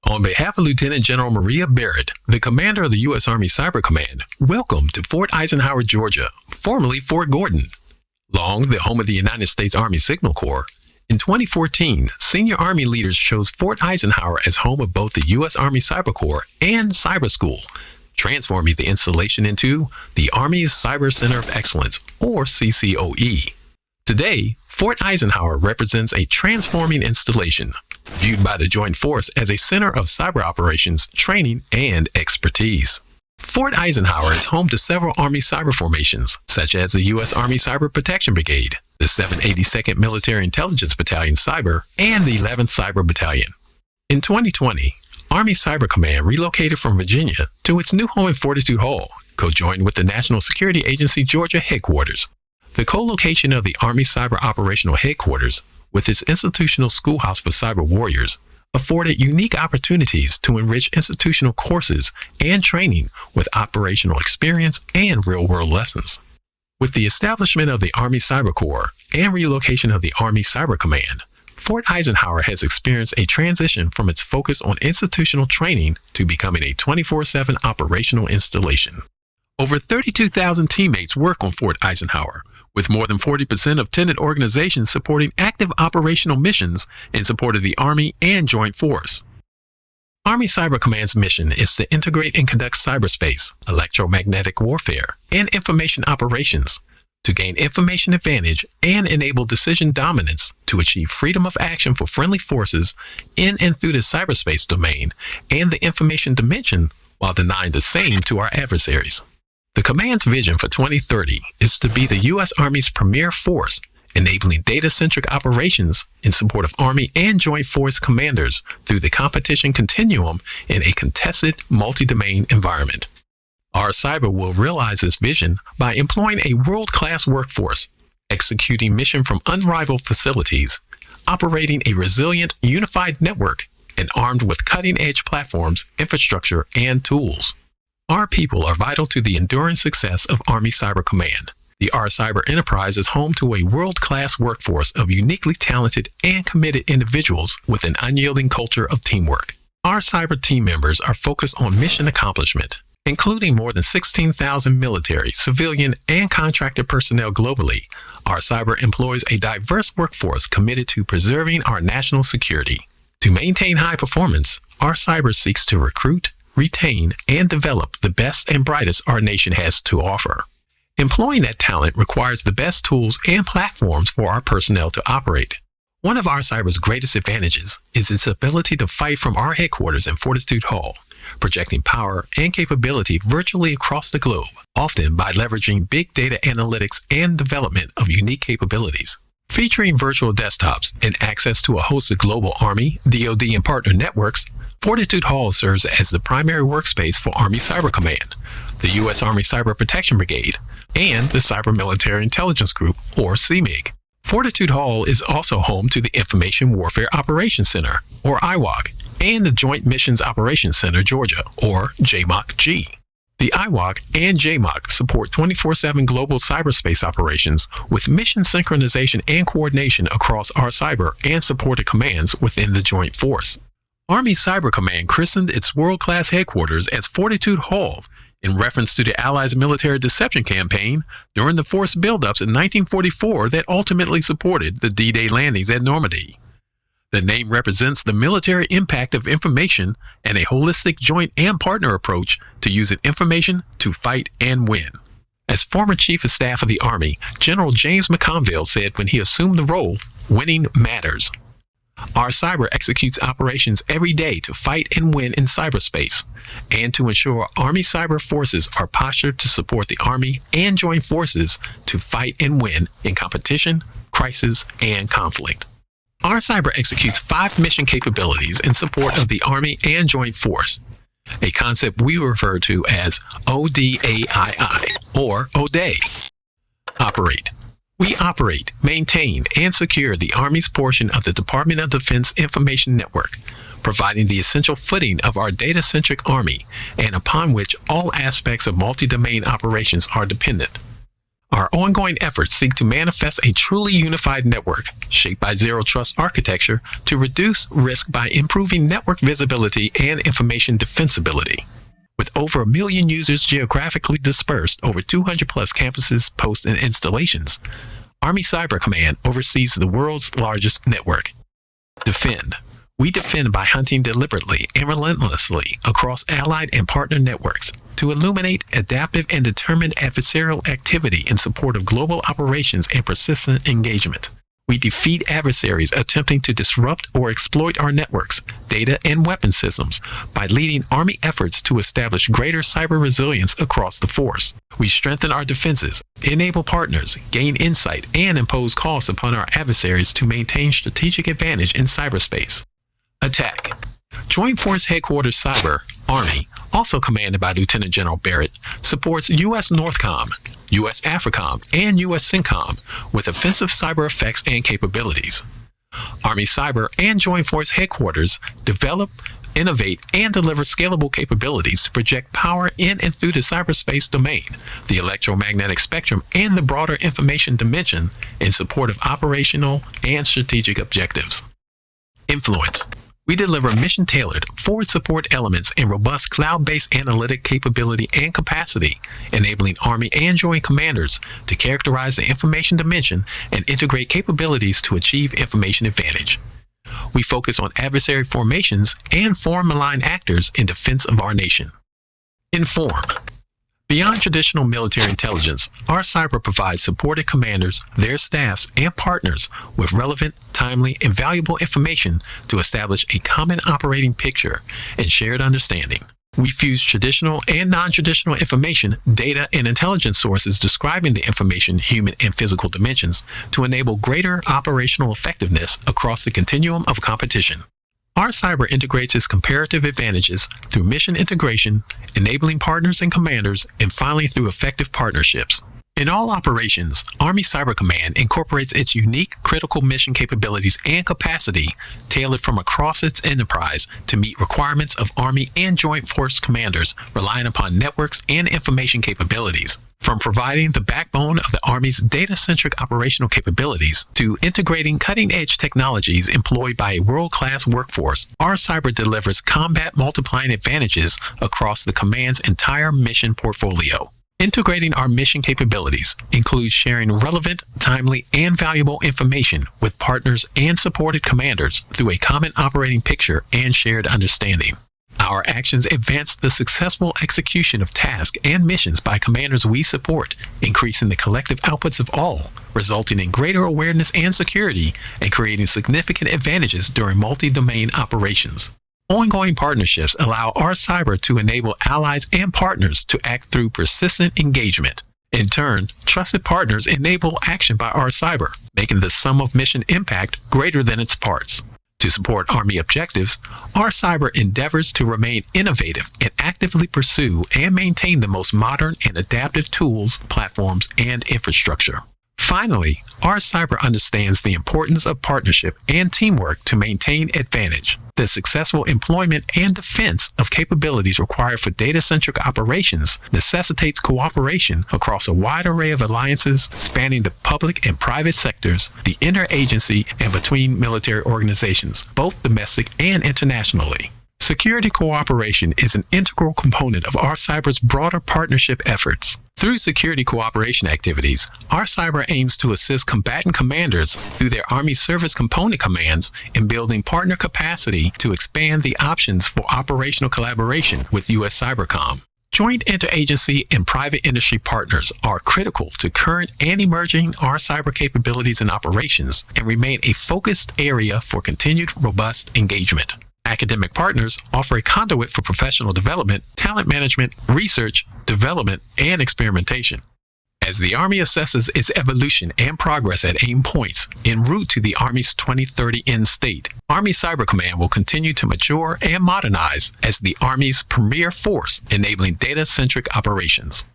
On behalf of Lieutenant General Maria Barrett, the commander of the U.S. Army Cyber Command, welcome to Fort Eisenhower, Georgia, formerly Fort Gordon. Long the home of the United States Army Signal Corps, in 2014, senior Army leaders chose Fort Eisenhower as home of both the U.S. Army Cyber Corps and Cyber School, transforming the installation into the Army's Cyber Center of Excellence, or CCOE. Today, Fort Eisenhower represents a transforming installation, viewed by the Joint Force as a center of cyber operations, training, and expertise. Fort Eisenhower is home to several Army cyber formations, such as the U.S. Army Cyber Protection Brigade, the 782nd Military Intelligence Battalion Cyber, and the 11th Cyber Battalion. In 2020, Army Cyber Command relocated from Virginia to its new home in Fortitude Hall, co-joined with the National Security Agency Georgia headquarters. The co-location of the Army Cyber Operational Headquarters with its institutional schoolhouse for cyber warriors afforded unique opportunities to enrich institutional courses and training with operational experience and real-world lessons. With the establishment of the Army Cyber Corps and relocation of the Army Cyber Command, Fort Eisenhower has experienced a transition from its focus on institutional training to becoming a 24/7 operational installation. Over 32,000 teammates work on Fort Eisenhower, with more than 40% of tenant organizations supporting active operational missions in support of the Army and Joint Force. Army Cyber Command's mission is to integrate and conduct cyberspace, electromagnetic warfare, and information operations to gain information advantage and enable decision dominance to achieve freedom of action for friendly forces in and through the cyberspace domain and the information dimension while denying the same to our adversaries. The Command's vision for 2030 is to be the U.S. Army's premier force, enabling data-centric operations in support of Army and Joint Force commanders through the competition continuum in a contested multi-domain environment. Our cyber will realize this vision by employing a world-class workforce, executing mission from unrivaled facilities, operating a resilient, unified network, and armed with cutting-edge platforms, infrastructure, and tools. Our people are vital to the enduring success of Army Cyber Command. The R Cyber enterprise is home to a world-class workforce of uniquely talented and committed individuals with an unyielding culture of teamwork. Our cyber team members are focused on mission accomplishment, including more than 16,000 military, civilian, and contractor personnel globally. Our cyber employs a diverse workforce committed to preserving our national security. To maintain high performance, our cyber seeks to recruit, retain, and develop the best and brightest our nation has to offer. Employing that talent requires the best tools and platforms for our personnel to operate. One of our cyber's greatest advantages is its ability to fight from our headquarters in Fortitude Hall, projecting power and capability virtually across the globe, often by leveraging big data analytics and development of unique capabilities. Featuring virtual desktops and access to a host of global Army, DoD, and partner networks, Fortitude Hall serves as the primary workspace for Army Cyber Command, the U.S. Army Cyber Protection Brigade, and the Cyber Military Intelligence Group, or CMIG. Fortitude Hall is also home to the Information Warfare Operations Center, or IWOC, and the Joint Missions Operations Center, Georgia, or JMOC-G. The IWOC and JMOC support 24/7 global cyberspace operations with mission synchronization and coordination across our cyber and supported commands within the Joint Force. Army Cyber Command christened its world-class headquarters as Fortitude Hall in reference to the Allies' military deception campaign during the force buildups in 1944 that ultimately supported the D-Day landings at Normandy. The name represents the military impact of information and a holistic joint and partner approach to using information to fight and win. As former Chief of Staff of the Army, General James McConville said when he assumed the role, "Winning matters." Our cyber executes operations every day to fight and win in cyberspace, and to ensure Army cyber forces are postured to support the Army and Joint Forces to fight and win in competition, crisis, and conflict. Our cyber executes 5 mission capabilities in support of the Army and Joint Force, a concept we refer to as ODAII, or ODAI. Operate. We operate, maintain, and secure the Army's portion of the Department of Defense Information Network, providing the essential footing of our data-centric Army and upon which all aspects of multi-domain operations are dependent. Our ongoing efforts seek to manifest a truly unified network shaped by zero trust architecture to reduce risk by improving network visibility and information defensibility. With over 1 million users geographically dispersed over 200 plus campuses, posts, and installations, Army Cyber Command oversees the world's largest network. Defend. We defend by hunting deliberately and relentlessly across allied and partner networks to illuminate adaptive and determined adversarial activity in support of global operations and persistent engagement. We defeat adversaries attempting to disrupt or exploit our networks, data, and weapon systems by leading Army efforts to establish greater cyber resilience across the force. We strengthen our defenses, enable partners, gain insight, and impose costs upon our adversaries to maintain strategic advantage in cyberspace. Attack. Joint Force Headquarters Cyber, Army, also commanded by Lieutenant General Barrett, supports U.S. Northcom, U.S. AFRICOM, and U.S. CENTCOM with offensive cyber effects and capabilities. Army Cyber and Joint Force Headquarters develop, innovate, and deliver scalable capabilities to project power in and through the cyberspace domain, the electromagnetic spectrum, and the broader information dimension in support of operational and strategic objectives. Influence. We deliver mission-tailored, forward-support elements and robust cloud-based analytic capability and capacity, enabling Army and Joint Commanders to characterize the information dimension and integrate capabilities to achieve information advantage. We focus on adversary formations and foreign-aligned actors in defense of our nation. Inform. Beyond traditional military intelligence, our cyber provides supported commanders, their staffs, and partners with relevant, timely, and valuable information to establish a common operating picture and shared understanding. We fuse traditional and non-traditional information, data, and intelligence sources describing the information, human, and physical dimensions to enable greater operational effectiveness across the continuum of competition. Our cyber integrates its comparative advantages through mission integration, enabling partners and commanders, and finally through effective partnerships. In all operations, Army Cyber Command incorporates its unique critical mission capabilities and capacity tailored from across its enterprise to meet requirements of Army and Joint Force commanders relying upon networks and information capabilities. From providing the backbone of the Army's data-centric operational capabilities to integrating cutting-edge technologies employed by a world-class workforce, our cyber delivers combat multiplying advantages across the command's entire mission portfolio. Integrating our mission capabilities includes sharing relevant, timely, and valuable information with partners and supported commanders through a common operating picture and shared understanding. Our actions advance the successful execution of tasks and missions by commanders we support, increasing the collective outputs of all, resulting in greater awareness and security, and creating significant advantages during multi-domain operations. Ongoing partnerships allow our cyber to enable allies and partners to act through persistent engagement. In turn, trusted partners enable action by our cyber, making the sum of mission impact greater than its parts. To support Army objectives, our cyber endeavors to remain innovative and actively pursue and maintain the most modern and adaptive tools, platforms, and infrastructure. Finally, our cyber understands the importance of partnership and teamwork to maintain advantage. The successful employment and defense of capabilities required for data-centric operations necessitates cooperation across a wide array of alliances spanning the public and private sectors, the interagency, and between military organizations, both domestic and internationally. Security cooperation is an integral component of our cyber's broader partnership efforts. Through security cooperation activities, our cyber aims to assist combatant commanders through their Army Service Component Commands in building partner capacity to expand the options for operational collaboration with U.S. Cybercom. Joint interagency and private industry partners are critical to current and emerging our cyber capabilities and operations and remain a focused area for continued robust engagement. Academic partners offer a conduit for professional development, talent management, research, development, and experimentation. As the Army assesses its evolution and progress at aim points en route to the Army's 2030 end state, Army Cyber Command will continue to mature and modernize as the Army's premier force enabling data-centric operations.